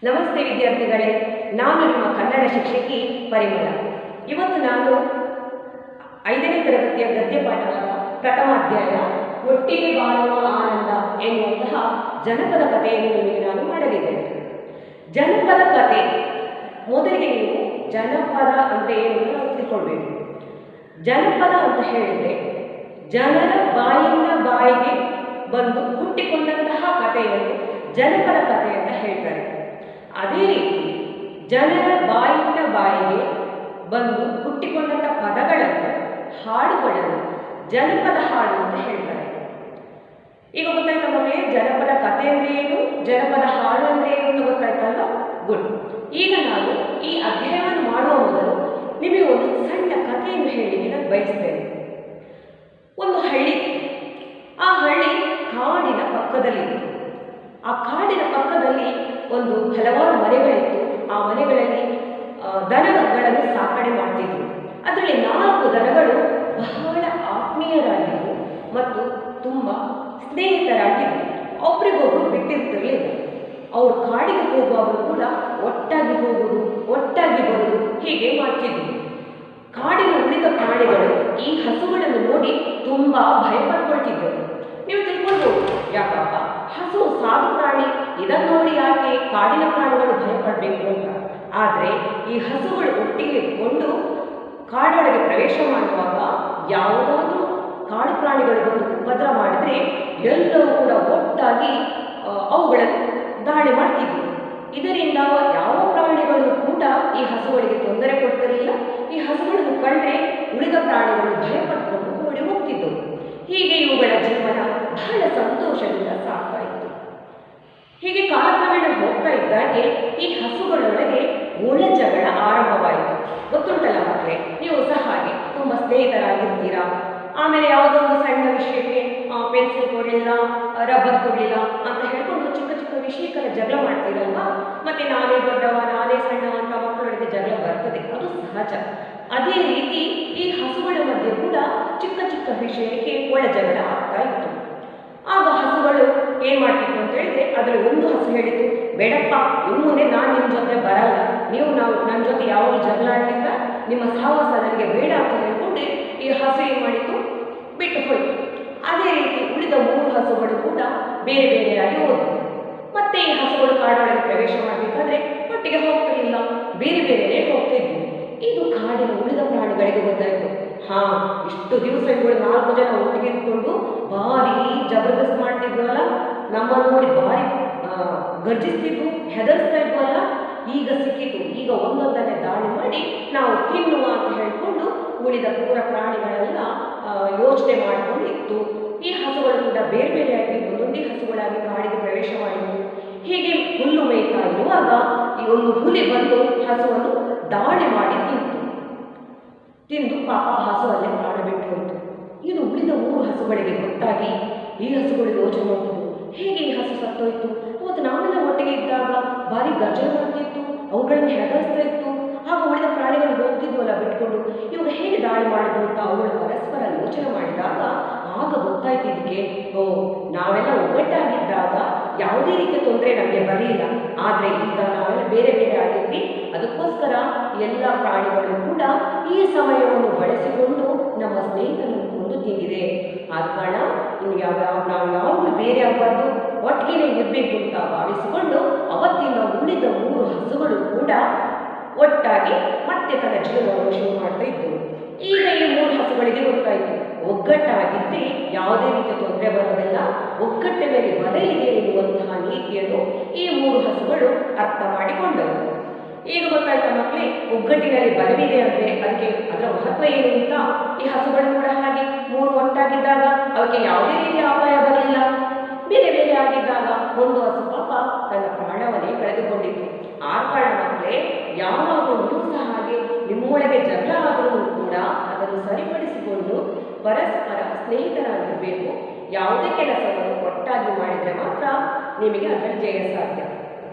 ನಮಸ್ತೆ ವಿದ್ಯಾರ್ಥಿಗಳೇ, ನಾನು ನಿಮ್ಮ ಕನ್ನಡ ಶಿಕ್ಷಕಿ ಪರಿಮಳ. ಇವತ್ತು ನಾನು 5ನೇ ತರಗತಿಯ ಗದ್ಯ ಪಾಠವಾದ ಪ್ರಥಮ ಅಧ್ಯಾಯ ಒಟ್ಟಿಗೆ ಬಾಳುವ ಆನಂದ ಎನ್ನುವಂತಹ ಜನಪದ ಕಥೆಯನ್ನು ನಿಮಗೆ ನಾನು ಮಾಡಲಿದ್ದೇನೆ. ಜನಪದ ಕಥೆ ಮೊದಲಿಗೆ ನೀವು ಜನಪದ ಅಂದರೆ ಏನು ಅಂತ ನಾವು ತಿಳ್ಕೊಳ್ಬೇಕು. ಜನಪದ ಅಂತ ಹೇಳಿದರೆ ಜನರ ಬಾಯಿಂದ ಬಾಯಿಗೆ ಬಂದು ಹುಟ್ಟಿಕೊಂಡಂತಹ ಕಥೆಯನ್ನು ಜನಪದ ಕಥೆ ಅಂತ ಹೇಳ್ತಾರೆ. ಅದೇ ರೀತಿ ಜನರ ಬಾಯಿಂದ ಬಾಯಿಗೆ ಬಂದು ಹುಟ್ಟಿಕೊಂಡಂಥ ಪದಗಳನ್ನು, ಹಾಡುಗಳನ್ನು ಜನಪದ ಹಾಡು ಅಂತ ಹೇಳ್ತಾರೆ. ಈಗ ಗೊತ್ತಾಯ್ತಾ ಮಕ್ಕಳೇ, ಜನಪದ ಕಥೆ ಅಂದರೆ ಏನು, ಜನಪದ ಹಾಡು ಅಂದರೆ ಏನು ಅಂತ ಗೊತ್ತಾಯ್ತಲ್ಲ? ಗುಡ್. ಈಗ ನಾನು ಈ ಅಧ್ಯಯನವನ್ನು ಮಾಡುವ ಮೊದಲು ನಿಮಗೆ ಒಂದು ಸಣ್ಣ ಕಥೆಯನ್ನು ಹೇಳಲಿಕ್ಕೆ ನಾನು ಬಯಸ್ತೇನೆ. ಒಂದು ಹಳ್ಳಿ, ಆ ಹಳ್ಳಿ ಕಾಡಿನ ಪಕ್ಕದಲ್ಲಿತ್ತು. ಆ ಕಾಡಿನ ಪಕ್ಕದಲ್ಲಿ ಒಂದು ಹಲವಾರು ಮನೆಗಳಿತ್ತು. ಆ ಮನೆಗಳಲ್ಲಿ ದನಗಳನ್ನು ಸಾಕಣೆ ಮಾಡ್ತಿದ್ರು. ಅದರಲ್ಲಿ 4 ದನಗಳು ಬಹಳ ಆತ್ಮೀಯರಾಗಿದ್ದರು ಮತ್ತು ತುಂಬ ಸ್ನೇಹಿತರಾಗಿದ್ದರು. ಒಬ್ರಿಗೊಬ್ರು ಬಿಟ್ಟಿರ್ತಿರಲಿಲ್ಲ. ಅವರು ಕಾಡಿಗೆ ಹೋಗುವಾಗಲೂ ಕೂಡ ಒಟ್ಟಾಗಿ ಹೋಗುವುದು, ಒಟ್ಟಾಗಿ ಬರುವುದು, ಹೀಗೆ ಮಾಡ್ತಿದ್ರು. ಕಾಡಿನ ಉಳಿದ ಪ್ರಾಣಿಗಳು ಈ ಹಸುಗಳನ್ನು ನೋಡಿ ತುಂಬ ಭಯಪಟ್ಕೊಳ್ತಿದ್ದರು. ನೀವು ತಿಳ್ಕೊಳ್ಬೋದು, ಯಾಕಪ್ಪ ಹಸು ಸಾಧು ಪ್ರಾಣಿ, ಇದನ್ನು ನೋಡಿ ಯಾಕೆ ಕಾಡಿನ ಪ್ರಾಣಿಗಳು ಭಯಪಡಬೇಕು ಅಂತ. ಆದರೆ ಈ ಹಸುಗಳು ಒಟ್ಟಿಗೆ ಇಟ್ಕೊಂಡು ಕಾಡೊಳಗೆ ಪ್ರವೇಶ ಮಾಡುವಾಗ ಯಾವುದಾದ್ರೂ ಕಾಡು ಪ್ರಾಣಿಗಳು ಬಂದು ಉಪದ್ರ ಮಾಡಿದರೆ ಎಲ್ಲರೂ ಕೂಡ ಒಟ್ಟಾಗಿ ಅವುಗಳನ್ನು ದಾಳಿ ಮಾಡ್ತಿದ್ವು. ಇದರಿಂದ ಯಾವ ಪ್ರಾಣಿಗಳು ಕೂಡ ಈ ಹಸುಗಳಿಗೆ ತೊಂದರೆ ಕೊಡ್ತಿರಲಿಲ್ಲ. ಈ ಹಸುಗಳನ್ನು ಕಂಡ್ರೆ ಉಳಿದ ಪ್ರಾಣಿಗಳು ಭಯಪಟ್ಟುಕೊಂಡು ಓಡಿ ಹೋಗ್ತಿದ್ದವು. ಹೀಗೆ ಇವುಗಳ ಜೀವನ ಬಹಳ ಸಂತೋಷದಿಂದ ಸಾಗ್ತಾ ಇತ್ತು. ಹೀಗೆ ಕಾಲಕ್ರಮೇಣ ಹೋಗ್ತಾ ಇದ್ದಾಗೆ ಈ ಹಸುಗಳೊಳಗೆ ಒಳ ಜಗಳ ಆರಂಭವಾಯಿತು. ಗೊತ್ತುಂಟಲ್ಲ ಮಕ್ಕಳೇ, ನೀವು ಸಹ ಹಾಗೆ ತುಂಬ ಸ್ನೇಹಿತರಾಗಿರ್ತೀರಾ. ಆಮೇಲೆ ಯಾವುದೋ ಒಂದು ಸಣ್ಣ ವಿಷಯಕ್ಕೆ ಪೆನ್ಸಿಲ್ ಕೊಡಲಿಲ್ಲ, ರಬ್ಬರ್ ಕೊಡಲಿಲ್ಲ ಅಂತ ಹೇಳ್ಕೊಂಡು ಚಿಕ್ಕ ಚಿಕ್ಕ ವಿಷಯಕ್ಕೆಲ್ಲ ಜಗಳ ಮಾಡ್ತೀರಲ್ವಾ. ಮತ್ತೆ ನಾನೇ ದೊಡ್ಡವ, ನಾನೇ ಸಣ್ಣವ ಅಂತ ಮಕ್ಕಳೊಳಗೆ ಜಗಳ ಬರ್ತದೆ, ಅದು ಸಹಜ. ಅದೇ ರೀತಿ ಈ ಹಸುಗಳ ಮಧ್ಯೆ ಕೂಡ ಚಿಕ್ಕ ಚಿಕ್ಕ ವಿಷಯಕ್ಕೆ ಒಳ ಜಗಳ ಆಗ್ತಾ ಇತ್ತು. ಆಗ ಹಸುಗಳು ಏನು ಮಾಡ್ತಿತ್ತು ಅಂತ ಹೇಳಿದ್ರೆ, ಅದರಲ್ಲಿ ಒಂದು ಹಸು ಹೇಳಿತು, ಬೇಡಪ್ಪ, ಇನ್ನು ಮುಂದೆ ನಾನು ನಿಮ್ಮ ಜೊತೆ ಬರಲ್ಲ, ನೀವು ನನ್ನ ಜೊತೆ ಯಾವಾಗ ಜಗಳ ಆಡ್ತಿದ್ರ ನಿಮ್ಮ ಸಹವಾಸ ನನಗೆ ಬೇಡ ಅಂತ ಹೇಳ್ಕೊಂಡು ಈ ಹಸು ಏನು ಮಾಡಿತು, ಬಿಟ್ಟು ಹೋಯಿತು. ಅದೇ ರೀತಿ ಉಳಿದ 3 ಹಸುಗಳು ಕೂಡ ಬೇರೆ ಬೇರೆಯಾಗಿ ಹೋದವು. ಮತ್ತೆ ಈ ಹಸುಗಳು ಕಾಡೊಳಗೆ ಪ್ರವೇಶ ಮಾಡಬೇಕಾದ್ರೆ ಒಟ್ಟಿಗೆ ಹೋಗ್ತಿರಲಿಲ್ಲ, ಬೇರೆ ಬೇರೆಯೇ ಹೋಗ್ತಿದ್ವು. ಇದು ಕಾಡಿನ ಉಳಿದ ಪ್ರಾಣಿಗಳಿಗೆ ಗೊತ್ತಾಯಿತು. ಇಷ್ಟು ದಿವಸ ಇವುಗಳು 4 ಜನ ಒಟ್ಟಿಗೆ ಇದ್ಕೊಂಡು ಭಾರಿ ಜಬರ್ದಸ್ತ್ ಮಾಡ್ತಿದ್ವಲ್ಲ, ನಮ್ಮ ನೋಡಿ ಭಾರಿ ಗರ್ಜಿಸ್ತಿದ್ವು, ಹೆದರ್ಸ್ತಾ ಇದ್ವಲ್ಲ, ಈಗ ಸಿಕ್ಕಿತು, ಈಗ ಒಂದೊಂದನ್ನೇ ದಾಳಿ ಮಾಡಿ ನಾವು ತಿನ್ನುವ ಅಂತ ಹೇಳ್ಕೊಂಡು ಉಳಿದ ಕ್ರೂರ ಪ್ರಾಣಿಗಳೆಲ್ಲ ಯೋಚನೆ ಮಾಡಿಕೊಂಡಿತ್ತು. ಈ ಹಸುಗಳು ಕೂಡ ಬೇರೆ ಬೇರೆಯಾಗಿ ಒಂದೊಂದೇ ಹಸುಗಳಾಗಿ ಕಾಡಿಗೆ ಪ್ರವೇಶ ಮಾಡಿದ್ವು. ಹೀಗೆ ಹುಲ್ಲು ಮೇಯ್ತಾ ಇರುವಾಗ ಈ ಒಂದು ಹುಲಿ ಬಂದು ಹಸುವನ್ನು ದಾಳಿ ಮಾಡಿ ತಿಂದು ಪಾಪ ಹಸು ಅಲ್ಲೇ ಪ್ರಾಣ ಬಿಟ್ಟು ಹೋಯಿತು. ಇದು ಉಳಿದ 3 ಹಸುಗಳಿಗೆ ಗೊತ್ತಾಗಿ ಈ ಹಸುಗಳು ಯೋಚನೆ ಮಾಡಿದ್ವು, ಹೇಗೆ ಈ ಹಸು ಸತ್ತೋಯ್ತು, ಮತ್ತು ನಾವೆಲ್ಲ ಒಟ್ಟಿಗೆ ಇದ್ದಾಗ ಭಾರಿ ಗರ್ಜನೆ ಮಾಡ್ತಿತ್ತು, ಅವುಗಳನ್ನು ಹೆದರ್ಸ್ತಾ ಇತ್ತು, ಆಗ ಉಳಿದ ಪ್ರಾಣಿಗಳು ಹೋಗ್ತಿದ್ವಲ್ಲ ಬಿಟ್ಕೊಂಡು, ಇವಾಗ ಹೇಗೆ ದಾಳಿ ಮಾಡಿದ್ರು ಅಂತ ಅವುಗಳು ಪರಸ್ಪರ ಯೋಚನೆ ಮಾಡಿದಾಗ ಆಗ ಗೊತ್ತಾಯ್ತು ಇದಕ್ಕೆ, ನಾವೆಲ್ಲ ಒಗ್ಗಟ್ಟಾಗಿದ್ದಾಗ ಯಾವುದೇ ರೀತಿಯ ತೊಂದರೆ ನಮಗೆ ಬರಲಿಲ್ಲ, ಆದರೆ ಈಗ ನಾವೆಲ್ಲ ಬೇರೆ ಬೇರೆ ಆಗಿದ್ವಿ, ಅದಕ್ಕೋಸ್ಕರ ಎಲ್ಲ ಪ್ರಾಣಿಗಳು ಕೂಡ ಈ ಸಮಯವನ್ನು ಬಳಸಿಕೊಂಡು ನಮ್ಮ ಸ್ನೇಹಿತರನ್ನು ಕೊಂದು ತಿಂದಿದೆ. ಆದ ಕಾರಣ ನಾವು ಯಾವಾಗಲೂ ಬೇರೆ ಆಗಬಾರ್ದು, ಒಟ್ಟಿಗೆ ಇರಬೇಕು ಅಂತ ಭಾವಿಸಿಕೊಂಡು ಅವತ್ತಿನ ಉಳಿದ 3 ಹಸುಗಳು ಕೂಡ ಒಟ್ಟಾಗಿ ಮತ್ತೆ ತನ್ನ ಜೀವನವನ್ನು ಶುರು ಮಾಡ್ತಾ ಇದ್ದವು. ಈಗ ಈ 3 ಹಸುಗಳಿಗೆ ಗೊತ್ತಾಯಿತು, ಒಗ್ಗಟ್ಟಾಗಿದ್ದರೆ ಯಾವುದೇ ರೀತಿಯ ತೊಂದರೆ ಬರೋದಿಲ್ಲ, ಒಗ್ಗಟ್ಟ ಮೇಲೆ ಬಲ ಇದೆ ಎನ್ನುವಂತಹ ನೀತಿಯನ್ನು ಈ 3 ಹಸುಗಳು ಅರ್ಥ ಮಾಡಿಕೊಂಡವು. ಈಗ ಗೊತ್ತಾಯ್ತಾ ಮಕ್ಕಳೇ, ಒಗ್ಗಟ್ಟಿನಲ್ಲಿ ಬಲವಿದೆ ಅಂದರೆ ಅದರ ಮಹತ್ವ ಏನು ಅಂತ. ಈ ಹಸುಗಳು ಕೂಡ ಹಾಗೆ 3 ಒಟ್ಟಾಗಿದ್ದಾಗ ಅವಕ್ಕೆ ಯಾವುದೇ ರೀತಿಯ ಅಪಾಯ ಬರಲಿಲ್ಲ. ಬೇರೆ ಬೇರೆ ಆಗಿದ್ದಾಗ ಒಂದು ಹಸು ಪಾಪ ತನ್ನ ಪ್ರಾಣವನ್ನೇ ಕಳೆದುಕೊಂಡಿತ್ತು. ಆ ಕಾರಣ ಮಕ್ಕಳೇ, ಯಾವಾಗಲೂ ನೀವು ಸಹ ಹಾಗೆ ನಿಮ್ಮೊಳಗೆ ಜಗಳ ಆದರೂ ಕೂಡ ಅದನ್ನು ಸರಿಪಡಿಸಿಕೊಂಡು ಪರಸ್ಪರ ಸ್ನೇಹಿತರಾಗಿರಬೇಕು. ಯಾವುದೇ ಕೆಲಸವನ್ನು ಒಟ್ಟಾಗಿ ಮಾಡಿದರೆ ಮಾತ್ರ ನಿಮಗೆ ಅದರಲ್ಲಿ ಜಯ ಸಾಧ್ಯ.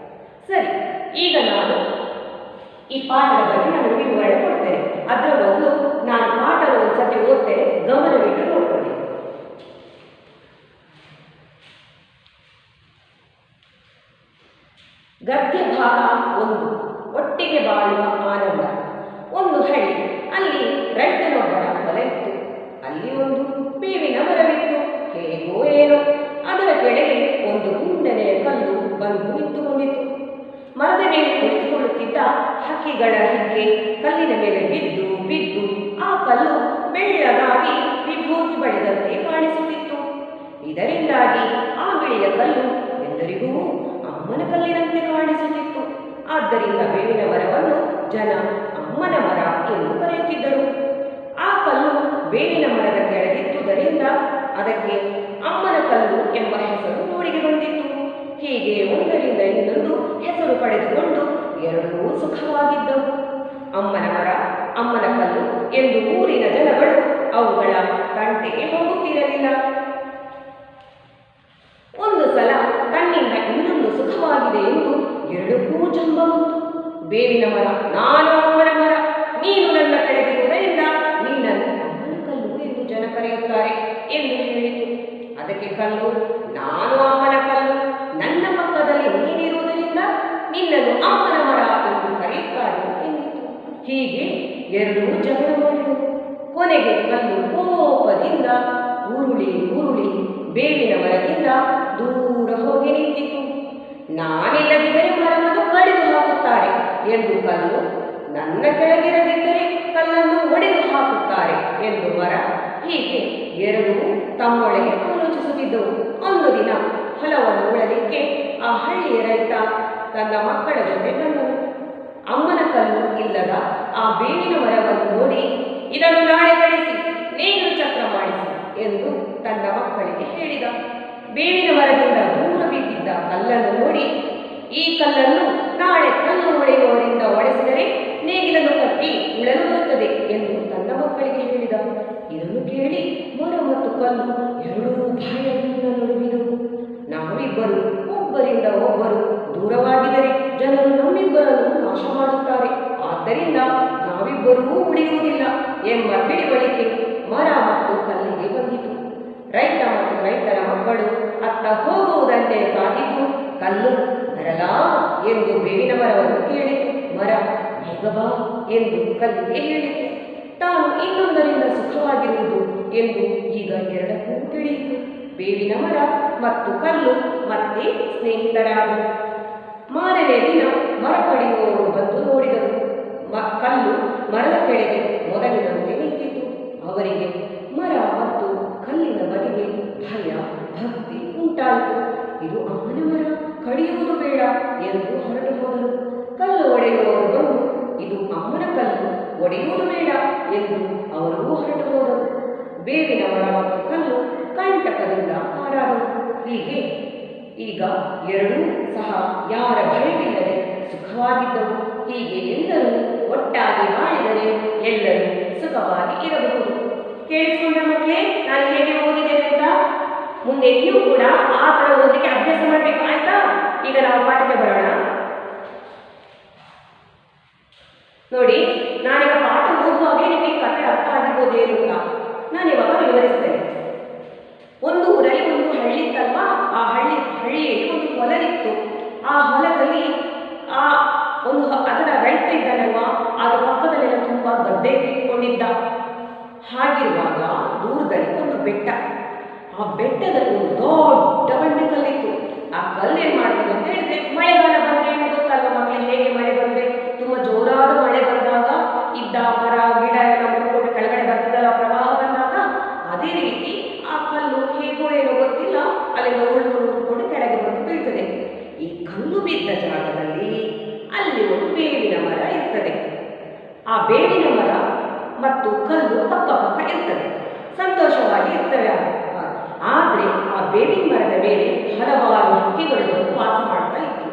ಸರಿ, ಈಗ ನಾನು ಈ ಪಾಠದ ಬಗ್ಗೆ ನಾನು ವಿವರಣೆ ಕೊಡ್ತೇನೆ. ಅದರ ಮೊದಲು ನಾನು ಪಾಠದ ಒಂದ್ಸತಿ ಓದ್ತೇನೆ, ಗಮನವಿಟ್ಟು ನೋಡ್ಕೊಳ್ಳಿ. ಗದ್ಯ ಭಾಗ 1. ಒಟ್ಟಿಗೆ ಬಾಳುವ ಆನಂದ. ಒಂದು ಹಳ್ಳಿ. ಅಲ್ಲಿ ರೈತನೊಬ್ಬರ ಹೊಲ ಇತ್ತು. ಅಲ್ಲಿ ಒಂದು ಬೇವಿನ ಮರವಿತ್ತು. ಹೇಗೋ ಏನೋ ಅದರ ಕೆಳಗೆ ಒಂದು ಗುಂಡನೆಯ ಕಲ್ಲು ಬಂದು ನಿಂತುಕೊಂಡಿತು. ಮರದ ಮೇಲೆ ಕುಳಿತುಕೊಳ್ಳುತ್ತಿದ್ದ ಹಕ್ಕಿಗಳ ಹಿಗ್ಗೆ ಕಲ್ಲಿನ ಮೇಲೆ ಬಿದ್ದು ಬಿದ್ದು ಆ ಕಲ್ಲು ಬೆಳ್ಳಗಾಗಿ ವಿಭೂತಿ ಬಳಿದಂತೆ ಕಾಣಿಸುತ್ತಿತ್ತು. ಇದರಿಂದಾಗಿ ಆ ಬಿಳಿಯ ಕಲ್ಲು ಎಲ್ಲರಿಗೂ ಅಮ್ಮನ ಕಲ್ಲಿನಂತೆ ಕಾಣಿಸುತ್ತಿತ್ತು. ಆದ್ದರಿಂದ ಬೇವಿನ ಮರವನ್ನು ಜನ ಅಮ್ಮನ ಮರ ಎಂದು ಕರೆಯುತ್ತಿದ್ದರು. ಆ ಕಲ್ಲು ಬೇವಿನ ಮರದ ಕೆಳಗಿದ್ದುದರಿಂದ ಅದಕ್ಕೆ ಅಮ್ಮನ ಕಲ್ಲು ಎಂಬ ಹೆಸರು ರೂಢಿಗೆ ಬಂದಿತ್ತು. ಹೀಗೆ ಒಂದರಿಂದ ಇನ್ನೊಂದು ಹೆಸರು ಪಡೆದುಕೊಂಡು ಎರಡೂ ಸುಖವಾಗಿದ್ದವು. ಅಮ್ಮನ ಮರ, ಅಮ್ಮನ ಕಲ್ಲು ಎಂದು ಊರಿನ ಜನಗಳು ಅವುಗಳ ತಂಟೆಗೆ ಹೋಗುತ್ತಿರಲಿಲ್ಲ. ಒಂದು ಸಲ ತನ್ನಿಂದ ಇನ್ನೊಂದು ಸುಖವಾಗಿದೆ ಎಂದು ಎರಡಕ್ಕೂ ಜಂಬ ಬಂತು. ಬೇವಿನ ಮರ, ನಾನು ಅಮ್ಮನ ಮರ, ನೀನು ನನ್ನ ಕೆಳಗಿರುವುದರಿಂದ ನಿನ್ನನ್ನು ಅಮ್ಮನ ಕಲ್ಲು ಎಂದು ಜನ ಕರೆಯುತ್ತಾರೆ ಎಂದು ಹೇಳಿತು. ಅದಕ್ಕೆ ಕಲ್ಲು, ನಾನು ಅಮ್ಮನ ಕಲ್ಲು, ನನ್ನ ಪಕ್ಕದಲ್ಲಿ ನೀನಿರುವುದರಿಂದ ನಿನ್ನನ್ನು ಅಮ್ಮನ ಮರ ಎಂದು ಕರೆಯುತ್ತಾರೆ ಎಂದಿತು. ಹೀಗೆ ಎರಡೂ ಜಗಳ ಮಾಡಿದವು. ಕೊನೆಗೆ ಕಲ್ಲು ಕೋಪದಿಂದ ಉರುಳಿ ಉರುಳಿ ಬೇವಿನ ಮರದಿಂದ ದೂರ ಹೋಗಿ ನಿಂತಿತು. ನಾನಿಲ್ಲದಿದ್ದರೆ ಮರವನ್ನು ಕಡಿದು ಹಾಕುತ್ತಾರೆ ಎಂದು ಕಲ್ಲು, ನನ್ನ ಕೆಳಗಿರದಿದ್ದರೆ ಕಲ್ಲನ್ನು ಒಡೆದು ಹಾಕುತ್ತಾರೆ ಎಂದು ಮರ. ಹೀಗೆ ಎರಡೂ ತಮ್ಮೊಳಗೆ ಆಲೋಚಿಸುತ್ತಿದ್ದವು. ಒಂದು ದಿನ ಹೊಲವನ್ನು ಉಳಲಿಕ್ಕೆ ಆ ಹಳ್ಳಿಯ ರೈತ ತನ್ನ ಮಕ್ಕಳ ಜೊತೆ ಬಂದನು. ಅಮ್ಮನ ಕಲ್ಲು ಇಲ್ಲದ ಆ ಬೇವಿನ ಮರವನ್ನು ನೋಡಿ, ಇದನ್ನು ನಾಳೆ ಕಳಿಸಿ ನೇಗಿಲು ಚಕ್ರ ಮಾಡಿಸಿ ಎಂದು ತನ್ನ ಮಕ್ಕಳಿಗೆ ಹೇಳಿದ. ಬೇವಿನ ಮರದಿಂದ ದೂರ ಬಿದ್ದಿದ್ದ ಕಲ್ಲನ್ನು ನೋಡಿ, ಈ ಕಲ್ಲನ್ನು ನಾಳೆ ಕಲ್ಲು ಒಡೆಯುವವರಿಂದ ಒಡೆಸಿದರೆ ನೇಗಿಲನ್ನು ಕಟ್ಟಿ ಉಳಲು ಬರುತ್ತದೆ ಎಂದು ತನ್ನ ಮಕ್ಕಳಿಗೆ ಹೇಳಿದ. ಇದನ್ನು ಕೇಳಿ ಮರ ಮತ್ತು ಕಲ್ಲು ಎರಡೂ ಭಯದಿಂದ ನಡುವಿದವು. ನಾವಿಬ್ಬರು ಒಬ್ಬರಿಂದ ಒಬ್ಬರು ದೂರವಾಗಿದ್ದರೆ ಜನರು ನಮ್ಮಿಬ್ಬರನ್ನು ನಾಶ ಮಾಡುತ್ತಾರೆ. ಆದ್ದರಿಂದ ನಾವಿಬ್ಬರೂ ಉಳಿಯುವುದಿಲ್ಲ ಎಂಬ ತಿಳಿವಳಿಕೆ ಮರ ಮತ್ತು ಕಲ್ಲಿಗೆ ಬಂದಿತು. ರೈತ ಮತ್ತು ರೈತನ ಮಕ್ಕಳು ಅತ್ತ ಹೋಗುವುದನ್ನೇ ಕಾದಿದ್ದು ಕಲ್ಲು ಬರಲಾ ಎಂದು ಬೇವಿನ ಮರವನ್ನು ಕೇಳಿತು. ಮರ ಬೇಗ ಬಾ ಎಂದು ಕಲ್ಲಿಗೆ ಹೇಳಿತು. ತಾನು ಇನ್ನೊಂದರಿಂದ ಸುಖವಾಗಿರುವುದು ಎಂದು ಈಗ ಎರಡಕ್ಕೂ ತಿಳಿಯಿತು. ಬೇವಿನ ಮರ ಮತ್ತು ಕಲ್ಲು ಮತ್ತೆ ಸ್ನೇಹಿತರಾದರು. ಮಾರನೇ ದಿನ ಮರ ಪಡೆಯುವವರು ಬಂದು ನೋಡಿದರು. ಕಲ್ಲು ಮರದ ಕೆಳಗೆ ಮೊದಲಿನಂತೆ ನಿಂತಿತು. ಅವರಿಗೆ ಮರ ಮತ್ತು ಕಲ್ಲಿನ ಬಗೆಗೆ ಭಯ ಭಕ್ತಿ ಉಂಟಾಯಿತು. ಇದು ಅಮ್ಮನ ಮರ, ಕಡಿಯುವುದು ಬೇಡ ಎಂದು ಹೊರಟು ಹೋದರು. ಕಲ್ಲು ಒಡೆಯುವವರು ಬಂದು ಇದು ಅಮ್ಮನ ಕಲ್ಲು, ಒಡೆಯುವುದು ಬೇಡ ಎಂದು ಅವರೂ ಹೊರಟು ಹೋದರು. ಬೇವಿನ ಮರ ಮತ್ತು ಕಲ್ಲು ಕಂಟಕದಿಂದ ಪಾರಾದರು. ಹೀಗೆ ಈಗ ಎರಡೂ ಸಹ ಯಾರ ಭಯವಿಲ್ಲದೆ ಸುಖವಾಗಿದ್ದವು. ಹೀಗೆ ಎಲ್ಲರೂ ಒಟ್ಟಾಗಿ ಮಾಡಿದರೆ ಎಲ್ಲರೂ ಸುಖವಾಗಿ ಇರಬಹುದು. ಕೇಳಿಸಿಕೊಂಡ ಮಕ್ಕಳೇ, ನಾನು ಹೇಗೆ ಓದಿದ್ದೇನೆ ಅಂತ ಮುಂದೆ ನೀವು ಕೂಡ ಆ ಥರ ಓದಲಿಕ್ಕೆ ಅಭ್ಯಾಸ ಮಾಡಬೇಕು, ಆಯ್ತಾ? ಈಗ ನಾವು ಪಾಠಕ್ಕೆ ಬರೋಣ. ನೋಡಿ, ನಾನೀಗ ಪಾಠ ಓದುವಾಗ ನಿಮಗೆ ಕಥೆ ಅರ್ಥ ಆಗಿರ್ಬೋದು ಏನು ಅಂತ ನಾನು ಇವಾಗ ವಿವರಿಸ್ತೇನೆ. ಒಂದು ಊರಲ್ಲಿ ಒಂದು ಹಳ್ಳಿ ಇತ್ತಲ್ವಾ, ಆ ಹಳ್ಳಿಯಲ್ಲಿ ಒಂದು ಹೊಲ ಇತ್ತು. ಆ ಹೊಲದಲ್ಲಿ ಅದರ ರೈತ ಇದ್ದಾನಲ್ವಾ, ಅದರ ಪಕ್ಕದಲ್ಲೆಲ್ಲ ತುಂಬಾ ಗದ್ದೆ ಇಟ್ಕೊಂಡಿದ್ದ. ಹಾಗಿರುವಾಗ ದೂರದಲ್ಲಿ ಒಂದು ಬೆಟ್ಟ, ಆ ಬೆಟ್ಟದಲ್ಲಿ ಒಂದು ದೊಡ್ಡ ಬಂಡೆ ಕಲ್ಲಿತ್ತು. ಆ ಕಲ್ಲು ಏನ್ ಮಾಡ್ತದೆ ಅಂತ ಹೇಳಿದ್ರೆ, ಮಳೆಗಾಲ ಬಂದ್ರೆ ಏನು ಗೊತ್ತಲ್ವ ಮಕ್ಕಳೇ, ಹೇಗೆ ಮಳೆ ಬಂದ್ರೆ ತುಂಬಾ ಜೋರಾದ ಮಳೆ ಬಂದಾಗ ಇದ್ದ ಮರ ಗಿಡ ಎಲ್ಲ ಮುರ್ಕೊಂಡು ಕೆಳಗಡೆ ಬರ್ತದಲ್ಲ ಪ್ರವಾಹ ಬಂದಾಗ, ಅದೇ ರೀತಿ ಆ ಕಲ್ಲು ಹೇಗೋ ಏನೋ ಗೊತ್ತಿಲ್ಲ ಅಲ್ಲಿಂದ ಉಳ್ಕೊಂಡು ಕೆಳಗೆ ಬಂದು ಬೀಳ್ತದೆ. ಈ ಕಲ್ಲು ಬಿದ್ದ ಜಾಗದಲ್ಲಿ ಅಲ್ಲಿ ಒಂದು ಬೇವಿನ ಮರ ಇರ್ತದೆ. ಆ ಬೇವಿನ ಮರ ಮತ್ತು ಕಲ್ಲು ಪಕ್ಕ ಪಕ್ಕ ಇರ್ತದೆ, ಸಂತೋಷವಾಗಿ ಇರ್ತವೆ. ಆದ್ರೆ ಆ ಬೇವಿನ ಮರದ ಮೇಲೆ ಹಲವಾರು ಹಕ್ಕಿಗಳು ವಾಸ ಮಾಡ್ತಾ ಇತ್ತು.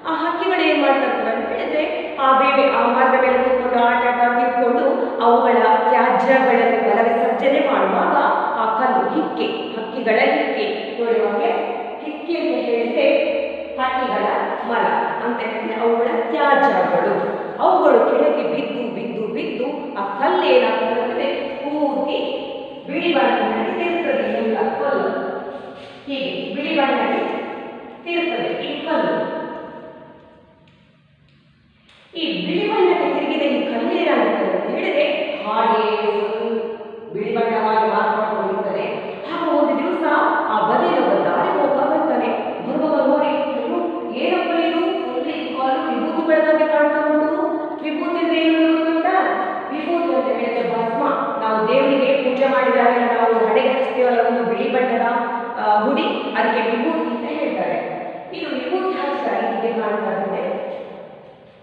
ಆ ಹಕ್ಕಿಗಳು ಏನ್ ಮಾಡ್ತಾ ಇರ್ತವೆ ಅಂತ ಹೇಳಿದ್ರೆ, ಆ ಮರದ ಮೇಲೆ ಕೂತ್ಕೊಂಡು ಆಟ ತಿಳ್ಕೊಂಡು ಅವುಗಳ ತ್ಯಾಜ್ಯಗಳನ್ನು ಬಲ ವಿಸರ್ಜನೆ ಮಾಡುವಾಗ ಆ ಕಲ್ಲು ಹಕ್ಕಿಗಳ ಹಿಕ್ಕೆ ನೋಡುವಾಗ, ಹಿಕ್ಕಿ ಅಂತ ಹೇಳಿದ್ರೆ ಹಕ್ಕಿಗಳ ಮಲ ಅಂತ ಹೇಳಿದ್ರೆ ಅವುಗಳ ತ್ಯಾಜ್ಯಗಳು, ಅವುಗಳು ಕೆಳಗೆ ಬಿದ್ದು ಬಿದ್ದು ಬಿದ್ದು ಆ ಕಲ್ಲು ಏನಾಗ್ತದೆ ಪೂರ್ತಿ ಬಿಳಿ ಬಣ್ಣದಲ್ಲಿ ತಿರುತ್ತದೆ. ಎಲ್ಲ ಕಲ್ಲು ಹೀಗೆ ಬಿಳಿ ಬಣ್ಣದಲ್ಲಿ ತಿರುತ್ತದೆ ಈ ಕಲ್ಲು. ಈ ಬಿಳಿ ಬಣ್ಣಕ್ಕೆ ತಿರುಗಿದ ಈ ಕಲ್ಲಿನಾಗುತ್ತದೆ ಅಂತ ಹೇಳಿದ್ರೆ ಹಾಗೆ ಬಿಳಿ ಬಣ್ಣವಾಗಿ ಮಾರ್ಪಟ್ಟುಕೊಳ್ಳುತ್ತದೆ. ಆಗ ಒಂದು ದಿವಸ ಆ ಬದಿಯಲ್ಲಿ ಒಬ್ಬ ದಾರಿ ಹೋಗ್ತಾ ಬರ್ತಾನೆ. ಬರುವಾಗ ನೋಡಿ, ಏನಪ್ಪ ಇದು ಕಾಲು ವಿಭೂತಿ ಬೆಳೆದಂತೆ ಕಾಣ್ತಾ ಉಂಟು. ವಿಭೂತಿ ಅಂದ್ರೆ ಏನು ಗೊತ್ತಾ? ವಿಭೂತಿ ಅಂತ ಹೇಳಿದ್ರೆ ಭಸ್ಮ. ನಾವು ದೇವರಿಗೆ ಪೂಜೆ ಮಾಡಿದಾಗ ನಾವು ಹಣೆಗೆ ಹಚ್ತೀವಲ್ಲ ಒಂದು ಬಿಳಿ ಬಣ್ಣದ ಹುಡಿ, ಅದಕ್ಕೆ ವಿಭೂತಿ ಅಂತ ಹೇಳ್ತಾರೆ. ಇದು ವಿಭೂತಿ ಹಚ್ಚಿದಾಗ ಹೀಗೆ ಕಾಣ್ತಾ ಇರ್ತದೆ.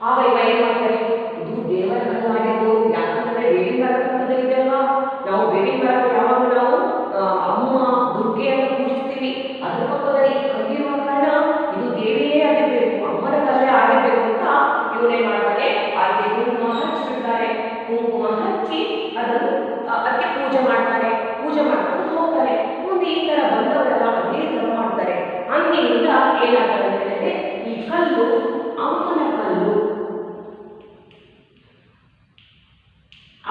ಆಗ ಇವ ಏನ್ ಮಾಡ್ತಾರೆ, ಇದು ದೇವರ ಕಲ್ಲಾಗಿದ್ದು, ಯಾಕಂದ್ರೆ ಬೇವಿನ ಮರದ ಪಕ್ಕದಲ್ಲಿ ಇದೆ ಅಲ್ವಾ, ನಾವು ಬೇವಿನ ಮರ ಯಾವಾಗ ನಾವು ಅಮ್ಮ ದುರ್ಗೆಯನ್ನು ಪೂಜಿಸ್ತೀವಿ, ಅದ್ರ ಪಕ್ಕದಲ್ಲಿ ಕಲ್ಲಿರುವ ಕಾರಣ ಇದು ದೇವಿಯೇ ಆಗಿರ್ಬೇಕು, ಅಮ್ಮನ ಕಲ್ಲೇ ಆಗಿರ್ಬೇಕು ಅಂತ ಇವನೇನ್ ಮಾಡ್ತಾರೆ, ಅದಕ್ಕೆ ಕುಂಕುಮ ಹಚ್ಚಿಬಿಡ್ತಾರೆ. ಕುಂಕುಮ ಹಚ್ಚಿ ಅದಕ್ಕೆ ಪೂಜೆ ಮಾಡ್ತಾರೆ. ಪೂಜೆ ಮಾಡ್ಕೊಂಡು ಹೋಗ್ತಾರೆ. ಮುಂದೆ ಈ ತರ ಬಂದವರೆಲ್ಲ ಅದೇ ತರ ಮಾಡ್ತಾರೆ. ಅಂದಿನಿಂದ ಏನಾಗ್ತದೆ ಅಂತ ಹೇಳಿದ್ರೆ ಈ ಕಲ್ಲು ಅಮ್ಮನ ಕಲ್ಲು,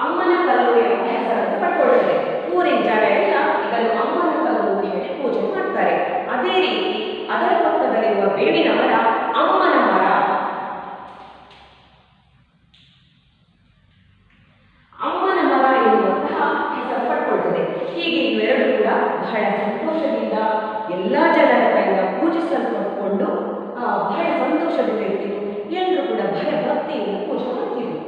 ಅಮ್ಮನ ಕಲ್ಲು ಎಂಬ ಹೆಸರನ್ನು ಪಡ್ಕೊಳ್ಳುತ್ತದೆ. ಊರಿನ ಜನ ಎಲ್ಲ ಇದನ್ನು ಅಮ್ಮನ ಕಲ್ಲು ಅಂತ ಹೇಳಿ ಪೂಜೆ ಮಾಡ್ತಾರೆ. ಅದೇ ರೀತಿ ಅದರ ಪಕ್ಕದಲ್ಲಿರುವ ಬೇವಿನ ಮರ ಅಮ್ಮನ ಮರ. ಅಮ್ಮನ ಮರ ಎನ್ನುವಂತಹ ಹೆಸರು ಪಡ್ಕೊಳ್ತದೆ. ಹೀಗೆ ಇವೆರಡು ಕೂಡ ಬಹಳ ಸಂತೋಷದಿಂದ ಎಲ್ಲ ಜನರ ಕೈಯಿಂದ ಪೂಜಿಸಲ್ಪಟ್ಟುಕೊಂಡು ಬಹಳ ಸಂತೋಷದಿಂದ ಇರ್ತಿದ್ರು. ಎಲ್ಲರೂ ಕೂಡ ಭಯ ಭಕ್ತಿಯಿಂದ ಪೂಜೆ ಮಾಡ್ತಿದ್ರು.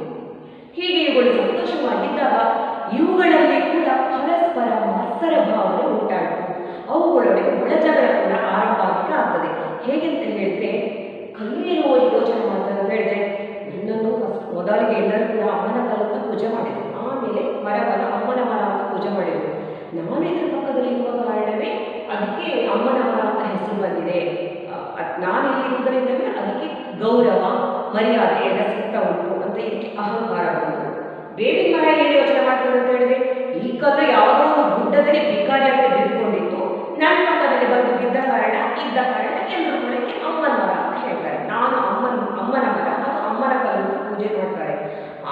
ಹೀಗೆ ಇವುಗಳು ಸಂತೋಷವಾಗಿದ್ದಾಗ ಇವುಗಳಲ್ಲಿ ಕೂಡ ಪರಸ್ಪರ ಮತ್ಸರ ಭಾವನೆ ಉಂಟಾಯಿತು. ಅವುಗಳೊಳಗೆ ಒಳಜಗಳ ಕೂಡ ಆರಂಭ ಆಗ್ತದೆ. ಹೇಗೆಂತ ಹೇಳಿದ್ರೆ, ಕಲ್ಲೇನೋ ಯೋಚನೆ ಮಾಡ್ತಾರೆ ಅಂತ ಹೇಳಿದ್ರೆ, ನನ್ನನ್ನು ಮೊದಲಿಗೆ ಎಲ್ಲರೂ ಕೂಡ ಅಮ್ಮನ ಕಲ್ಲನ್ನು ಪೂಜೆ ಮಾಡಿದ್ರು, ಆಮೇಲೆ ಮರವನ್ನು ಅಮ್ಮನ ಮರ ಅಂತ ಪೂಜೆ ಮಾಡಿದ್ರು. ನಾನು ಇದರ ಪಕ್ಕದಲ್ಲಿ ಇರುವ ಕಾರಣವೇ ಅದಕ್ಕೆ ಅಮ್ಮನ ಮರ ಅಂತ ಹೆಸರು ಬಂದಿದೆ. ನಾನು ಇಲ್ಲಿ ಇರುವುದರಿಂದಲೇ ಅದಕ್ಕೆ ಗೌರವ ಮರ್ಯಾದೆ ಎಲ್ಲ ಸಿಗ್ತಾ ಉಂಟು ಅಂತ ಇದಕ್ಕೆ ಅಹಂಕಾರ ಬಂತು. ಬೇವಿನ ಮರ ಏನು ಯೋಚನೆ ಮಾಡ್ತಾರೆ ಅಂತ ಹೇಳಿದ್ರೆ, ಈ ಕಲ್ಲು ಯಾವುದೋ ಒಂದು ಗುಡ್ಡದಲ್ಲಿ ಭಿಕಾರಿ ಅಂತ ಬಿದ್ದುಕೊಂಡಿತ್ತು, ನನ್ನ ಪಕ್ಕದಲ್ಲಿ ಬಂದು ಇದ್ದ ಕಾರಣ ಎಲ್ಲರೂ ಕೂಡ ಅಮ್ಮನ ಮರ ಅಂತ ಹೇಳ್ತಾರೆ. ನಾನು ಅಮ್ಮನ ಮರ, ಅದು ಅಮ್ಮನ ಕಲ್ಲು ಪೂಜೆ ಮಾಡ್ತಾರೆ.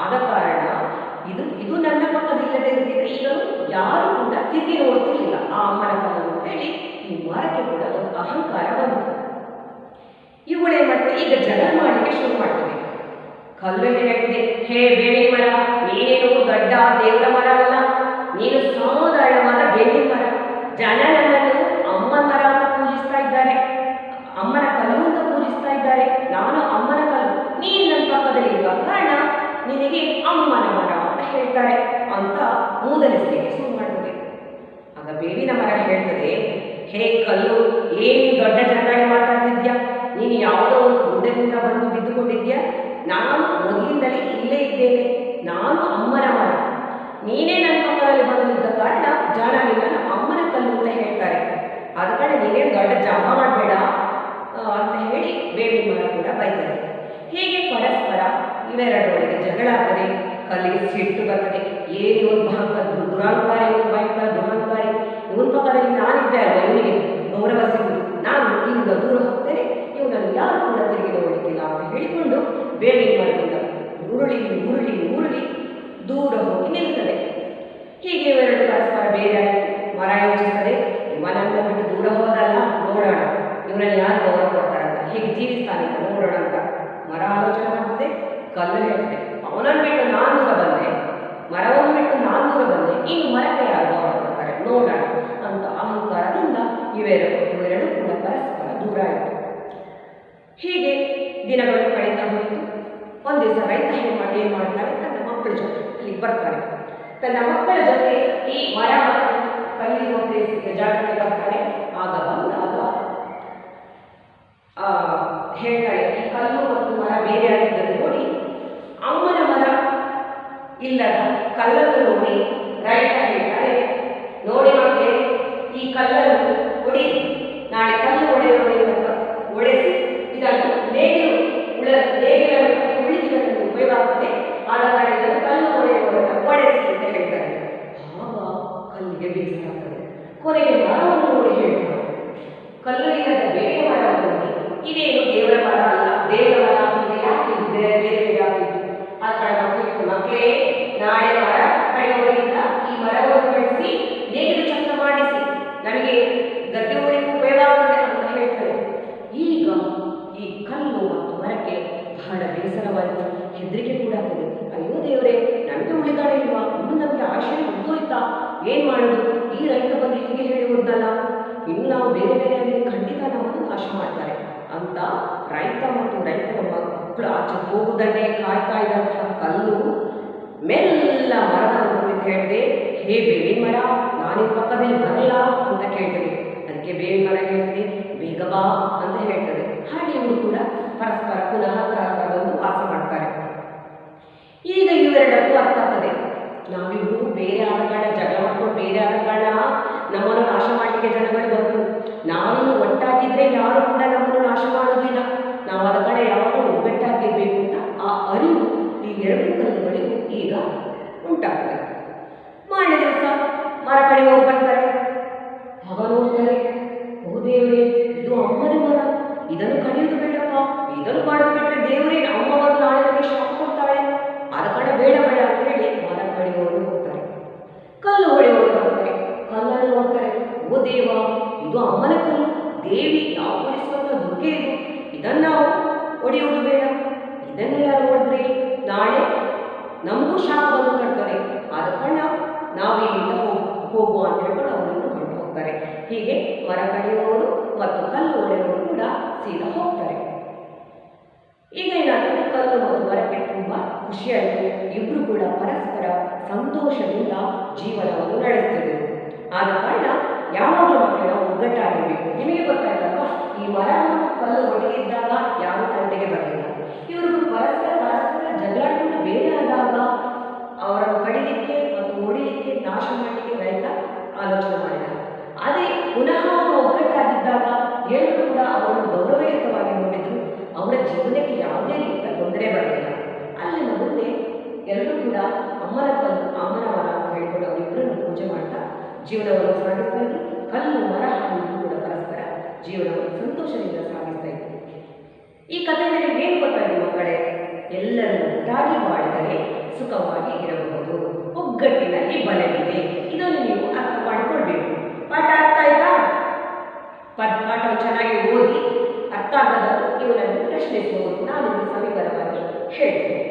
ಆದ ಕಾರಣ ಇದು ನನ್ನ ಪಕ್ಕದಿಲ್ಲದೆ ಇರ್ತಿದ್ರೆ ಈಗ ಯಾರು ಕೂಡ ತಿರುಗಿ ನೋಡ್ತಿರ್ಲಿಲ್ಲ ಆ ಅಮ್ಮನ ಕಲ್ಲನ್ನು ಹೇಳಿ ಈ ಮರಕ್ಕೆ ಕೂಡ ಒಂದು ಅಹಂಕಾರ ಬಂತು. ಇವುಗಳೇನ್ ಮಾಡ್ತಾರೆ, ಈಗ ಜಗಳ ಮಾಡಲಿಕ್ಕೆ ಶುರು ಮಾಡ್ತದೆ. ಕಲ್ಲು ಹೇಳಿದೆ, ಹೇ ಬೇವಿನ ಮರ, ನೀನೇನು ದೊಡ್ಡ ದೇವರ ಮರ ಅಲ್ಲ, ನೀನು ಸಾಧಾರಣವಾದ ಬೇವಿನ ಮರ. ಜನ ನನ್ನನ್ನು ಅಮ್ಮನ ಮರ ಅಂತ ಪೂಜಿಸ್ತಾ ಇದ್ದಾರೆ, ಅಮ್ಮನ ಕಲ್ಲು ಅಂತ ಪೂಜಿಸ್ತಾ ಇದ್ದಾರೆ. ನಾನು ಅಮ್ಮನ ಕಲ್ಲು, ನೀನು ನನ್ನ ಪಕ್ಕದಲ್ಲಿ ಇರುವ ಕಾರಣ ನಿನಗೆ ಅಮ್ಮನ ಮರ ಅಂತ ಹೇಳ್ತಾರೆ ಅಂತ ಮೂದಲಿಸಲಿಕ್ಕೆ ಶುರು ಮಾಡ್ತದೆ. ಆಗ ಬೇವಿನ ಮರ ಹೇಳ್ತದೆ, ಹೇ ಕಲ್ಲು, ಏನು ದೊಡ್ಡ ಜನರಾಗಿ ಮಾತಾಡ್ತಿದ್ಯಾ, ನೀನು ಯಾವುದೋ ಒಂದು ಗುಡ್ಡದಿಂದ ಬಂದು ಬಿದ್ದುಕೊಂಡಿದ್ಯಾ, ನಾನು ಮೊದಲಿಂದಲೇ ಇಲ್ಲೇ ಇದ್ದೇನೆ, ನಾನು ಅಮ್ಮನ ಮರ, ನೀನೇ ನನ್ನ ಪಕ್ಕದಲ್ಲಿ ಬಂದಿದ್ದ ಕಾರಣ ಜನ ನಿನ್ನನ್ನು ಅಮ್ಮನ ಕಲ್ಲು ಅಂತ ಹೇಳ್ತಾರೆ. ಆದ ಕಾರಣ ನೀನೇನು ದೊಡ್ಡ ಜಪ ಮಾಡಬೇಡ ಅಂತ ಹೇಳಿ ಬೇವಿನ ಮರ ಕೂಡ ಬೈತಾರೆ. ಹೀಗೆ ಪರಸ್ಪರ ಇವೆರಡರೊಳಗೆ ಜಗಳ ಆಗ್ತದೆ. ಕಲ್ಲಿಗೆ ಸಿಟ್ಟು ಬರ್ತದೆ. ಏನು ಇವನು ದುರಹಂಕಾರಿ, ಇವನು ಭಯಂಕರ ದುರಹಂಕಾರಿ, ಇವನ ಪಕ್ಕದಲ್ಲಿ ನಾನಿದ್ದೆ ಅಲ್ವ, ಇವನಿಗೆ ಗೌರವ ಸಿಗುವುದು, ನಾನು ಇಲ್ಲಿಂದ ದೂರ ಹೋಗ್ತೇನೆ, ಇವನನ್ನು ಯಾರು ಕೂಡ ತಿರುಗಿ ನೋಡಲಿಕ್ಕಿಲ್ಲ ಅಂತ ಹೇಳಿಕೊಂಡು ಬೇವಿನ ಮರದಿಂದ ಉರುಳಿ ದೂರ ಹೋಗಿ ನಿಲ್ತದೆ. ಹೀಗೆ ಇವೆರಡು ಪರಸ್ಪರ ಬೇರೆ ಆಯಿತು. ಮರ ಯೋಚಿಸ್ತದೆ, ಇವನನ್ನು ಬಿಟ್ಟು ದೂರ ಹೋದಲ್ಲ, ನೋಡೋಣ ಇವನನ್ನು ಯಾರು ಗೌರವ ಕೊಡ್ತಾರಂತ, ಹೇಗೆ ಜೀವಿಸ್ತಾನೆ ಅಂತ ನೋಡೋಣ ಅಂತ ಮರ ಆಲೋಚನೆ ಮಾಡ್ತದೆ. ಕಲ್ಲು ಹೇಳ್ತದೆ, ಅವನನ್ನು ಬಿಟ್ಟು ನಾನು ದೂರ ಬಂದೆ, ಮರವನ್ನು ಬಿಟ್ಟು ನಾನು ದೂರ ಬಂದೆ, ಇನ್ನು ಮರಕ್ಕೆ ಯಾರು ಗೌರವ ಕೊಡ್ತಾರೆ ನೋಡೋಣ ಅಂತ ಅಹಂಕಾರದಿಂದ ಇವೆರಡು ಕೂಡ ಪರಸ್ಪರ ದೂರ ಆಯಿತು. ಹೀಗೆ ದಿನಗಳು ಕಳೀತಾ ಹೋಯಿತು. ಒಂದು ದಿವಸ ರೈತ ಏನ್ ಮಾಡ್ತಾರೆ, ತನ್ನ ಮಕ್ಕಳ ಜೊತೆ ಅಲ್ಲಿ ಬರ್ತಾರೆ. ತನ್ನ ಮಕ್ಕಳ ಜೊತೆ ಈ ಮರ ಮತ್ತು ಕಲ್ಲಿನ ಜಾಗಕ್ಕೆ ಬರ್ತಾರೆ. ಆಗ ಬಂದಾಗ ಹೇಳ್ತಾರೆ, ಈ ಕಲ್ಲು ಮತ್ತು ಮರ ಬೇರೆ ಆಗಿದ್ದಲ್ಲಿ ನೋಡಿ, ಅಮ್ಮನ ಮರ ಇಲ್ಲದ ಕಲ್ಲನ್ನು ನೋಡಿ ರೈತ ಹೇಳ್ತಾರೆ, ನೋಡಿ ಮಕ್ಕಳೇ, ಈ ಕಲ್ಲನ್ನು ಹೊಡಿ, ನಾಳೆ ಕಲ್ಲು ಒಡೆಸಿ ಇದನ್ನು ನೇಗಿಲ ಉಳಿದಿದ್ದನ್ನು ಉಪಯೋಗ ಆಗ್ತದೆ, ಆದ ಕಾರಣ ಇದನ್ನು ಕಲ್ಲು ಒಡೆಯುವುದನ್ನು ಒಡೆಸಿ ಅಂತ ಹೇಳ್ತಾರೆ. ಆಗ ಕಲ್ಲಿಗೆ ಬೇಸರ ಆಗ್ತದೆ. ಕೊನೆಗೆ ಮರವನ್ನು ನೋಡಿ ಹೇಳ್ತಾರೆ, ಕಲ್ಲು ಇಲ್ಲದ ಬೇರೆ ಮರವನ್ನು ನೋಡಿ, ಇದೇನು ದೇವರ ಮರ ಅಲ್ಲ, ದೇವರ ಮರ ಅಂದರೆ ಯಾಕೆ ಬೇರೆ ಬೇರೆ ಆಗ್ತಿತ್ತು. ಆ ಕಾರಣ ಮಕ್ಕಳೇ, ನಾಳೆ ಮರ ಕಡಿಯೋದ್ರಿಂದ ಈ ಮರವನ್ನು ಬೆಳೆಸಿ ನೇಗಿಲು ಚಕ್ರ ಮಾಡಿಸಿ ನಮಗೆ ಗದ್ದೆ ಉಳಿಗೆ ಉಪಯೋಗ ಆಗ್ತದೆ ಅಂತ ಹೇಳ್ತಾರೆ. ಈಗ ಈ ಕಲ್ಲು ಮತ್ತು ಮರಕ್ಕೆ ಬಹಳ ಬೇಸರವಾಯಿತು. ಹೆದರಿಕೆ ಕೂಡ ಆಗ್ತದೆ. ಅಯ್ಯೋ ದೇವರೇ, ನಮಗೆ ಉಳಿದಾಳೆ ಇಲ್ವಾ, ಇನ್ನು ನಮಗೆ ಆಶಯ ಮುಗ್ದೋಯ್ತಾ, ಏನು ಮಾಡೋದು, ಈ ರೈತ ಬಂದು ಹೀಗೆ ಹೇಳಿ ಹೋದ್ನಲ್ಲ, ಇನ್ನು ನಾವು ಬೇರೆ ಬೇರೆ ಆಗಿ ಖಂಡಿತ ನಮ್ಮನ್ನು ನಾಶ ಮಾಡ್ತಾರೆ ಅಂತ ರೈತ ಮತ್ತು ರೈತರ ಮಕ್ಕಳು ಆಚೆ ಹೋಗುವುದನ್ನೇ ಕಾಯ್ತಾ ಇದ್ದಂತಹ ಕಲ್ಲು ಮೆಲ್ಲ ಮರದ ಕುರಿತು ಹೇಳಿದೆ, ಹೇ ಬೇವಿನ ಮರ, ನಾನಿನ್ ಪಕ್ಕದಲ್ಲಿ ಬರಲ್ಲ ಅಂತ ಕೇಳ್ತದೆ. ಅದಕ್ಕೆ ಬೇವಿನ ಮರ ಹೇಳ್ತದೆ, ಬೇಗ ಬಾ ಅಂತ ಹೇಳ್ತದೆ. ಹಾಗೆ ಇವರು ಕೂಡ ಪರಸ್ಪರ ಪುನಃ ಹತ್ರ ಬಂದು ವಾಸ ಮಾಡ್ತಾರೆ. ಈಗ ಇವೆರಡಕ್ಕೂ ಅರ್ಥ ಆಗ್ತದೆ, ನಾವಿಬ್ಬರು ಬೇರೆ ಆದ ಕಾರಣ, ಜಗಳ ಮಾಡ್ಕೊಂಡು ಬೇರೆ ಆದ ಕಾರಣ ನಮ್ಮನ್ನು ನಾಶ ಮಾಡಲಿಕ್ಕೆ ಜನಗಳು ಬಂತು. ನಾವಿನ್ನು ಒಟ್ಟಾಗಿದ್ರೆ ಯಾರು ಕೂಡ ನಮ್ಮನ್ನು ನಾಶ ಮಾಡೋದಿಲ್ಲ, ನಾವು ಆದ ಕಾರಣ ಯಾವಾಗ ಒಗ್ಗಟ್ಟಾಗಿರ್ಬೇಕು ಅಂತ ಆ ಅರಿವು ಈ ಎರಡು ಕಲ್ಲುಗಳಿಗೂ ಈಗ ಉಂಟಾಗ್ತದೆ. ಮಾರನೇ ದಿವಸ ಮರ ಕಡೆಯವರು ಬರ್ತಾರೆ. ಆಗ ನೋಡ್ತಾರೆ, ಓ ದೇವರೇ, ಇದು ಅಮ್ಮನ ಮರ, ಇದನ್ನು ಕಡಿಯೋದು ಬೇಡಪ್ಪ, ಇದನ್ನು ಮಾಡೋದು ಬಿಟ್ಟರೆ ದೇವರೇ ಅಮ್ಮ ಬಂದು ನಾಳೆ ನಮಗೆ ಶಾಪ ಕೊಡ್ತಾಳೆ, ಆದ ಕಾರಣ ಬೇಡ ಬೇಡ ಅಂತ ಹೇಳಿ ಮರ ಕಡಿಯೋರು ಹೋಗ್ತಾರೆ. ಕಲ್ಲು ಹೊಡೆಯೋರು ಬರ್ತಾರೆ, ಕಲ್ಲನ್ನು ನೋಡ್ತಾರೆ, ಓ ದೇವ, ಇದು ಅಮ್ಮನ ಕಲ್ಲು, ದೇವಿ ನಾವು ಉಳಿಸುವಂತ ದುರ್ಗೆ ಇದು, ಇದನ್ನು ನಾವು ಹೊಡೆಯೋದು ಬೇಡ, ಇದನ್ನೆಲ್ಲ ನೋಡಿದ್ರೆ ನಾಳೆ ನಮಗೂ ಶಾಪ ಬಂದು ಕಟ್ತಾರೆ, ಆದ ಕಾರಣ ನಾವು ಇಲ್ಲಿಂದ ಹೋಗುವ ಅಂತ ಹೇಳ್ಕೊಂಡು ಅವರನ್ನು ಹೊರಟು ಹೋಗ್ತಾರೆ. ಹೀಗೆ ಮರ ಕಡಿಯುವವರು ಮತ್ತು ಕಲ್ಲು ಹೊಡೆಯುವವರು ಕೂಡ ಸೀದಾ ಹೋಗ್ತಾರೆ. ಈಗ ಏನಾದರೆ ಕಲ್ಲು ಮತ್ತು ಮರಕ್ಕೆ ತುಂಬಾ ಖುಷಿಯಾಯಿತು, ಇಬ್ಬರು ಕೂಡ ಪರಸ್ಪರ ಸಂತೋಷದಿಂದ ಜೀವನವನ್ನು ನಡೆಸ್ತಿದ್ರು. ಆದ ಕಾರಣ ಯಾವಾಗಲೂ ಮಕ್ಕಳ ಒಗ್ಗಟ್ಟಾಗಿರ್ಬೇಕು. ನಿಮಗೆ ಗೊತ್ತಾಯ್ತಲ್ವಾ, ಈ ಮರ ಮತ್ತು ಕಲ್ಲು ಹೊಡೆದಿದ್ದಾಗ ಯಾರು ತಂಟೆಗೆ ಬರಲಿಲ್ಲ. ಇವರು ಪರಸ್ಪರ ಜಗಳಾಡಿಕೊಂಡು ಬೇರೆ ಆದಾಗ ಅವರನ್ನು ಕಡಿಲಿಕ್ಕೆ ಮತ್ತು ಹೊಡಿಲಿಕ್ಕೆ, ನಾಶ ಮಾಡಲಿಕ್ಕೆ ರೈತ ಆಲೋಚನೆ ಮಾಡಿದ. ಅದೇ ಪುನಃ ಅವರು ಒಗ್ಗಟ್ಟಾಗಿದ್ದಾಗ ಎಲ್ಲರೂ ಕೂಡ ಅವರನ್ನು ಗೌರವಯುತವಾಗಿ ನೋಡಿದ್ರು, ಅವರ ಜೀವನಕ್ಕೆ ಯಾವುದೇ ರೀತಿಯ ತೊಂದರೆ ಬರಲಿಲ್ಲ. ಅಲ್ಲಿನ ಮುಂದೆ ಎಲ್ಲರೂ ಕೂಡ ಅಮ್ಮನ ಕಲ್ಲು, ಅಮ್ಮನ ಮರ ಅಂತ ಹೇಳಿಕೊಂಡು ಅವರಿಬ್ಬರನ್ನು ಪೂಜೆ ಮಾಡ್ತಾ ಜೀವನವನ್ನು ಸಾಗಿಸ್ತಾ ಇದ್ರು. ಕಲ್ಲು ಮರ ಹಾಗೂ ಕೂಡ ಪರಸ್ಪರ ಜೀವನವನ್ನು ಸಂತೋಷದಿಂದ ಸಾಗಿಸ್ತಾ ಇದ್ರು. ಈ ಕಥೆಯಲ್ಲಿ ಏನು ಗೊತ್ತಾಯಿತು ಮಕ್ಕಳೇ, ಎಲ್ಲರೂ ಒಟ್ಟಾಗಿ ಬಾಳಿದರೆ ಸುಖವಾಗಿ ಇರಬಹುದು, ಒಗ್ಗಟ್ಟಿನಲ್ಲಿ ಬಲವಿದೆ. ಇದನ್ನು ನೀವು ಅರ್ಥ ಮಾಡಿಕೊಳ್ಬೇಕು. ಪಾಠ ಅರ್ಥ ಆಯ್ತಾ? ಪಾಠವನ್ನು ಚೆನ್ನಾಗಿ ಓದಿ, ಅರ್ಥ ಆಗದವರು ನೀವು ನನಗೆ ಪ್ರಶ್ನಿಸಬಹುದು, ನಾನು ನಿಮಗೆ ಸವಿವರವಾಗಿ ಹೇಳ್ತೀನಿ.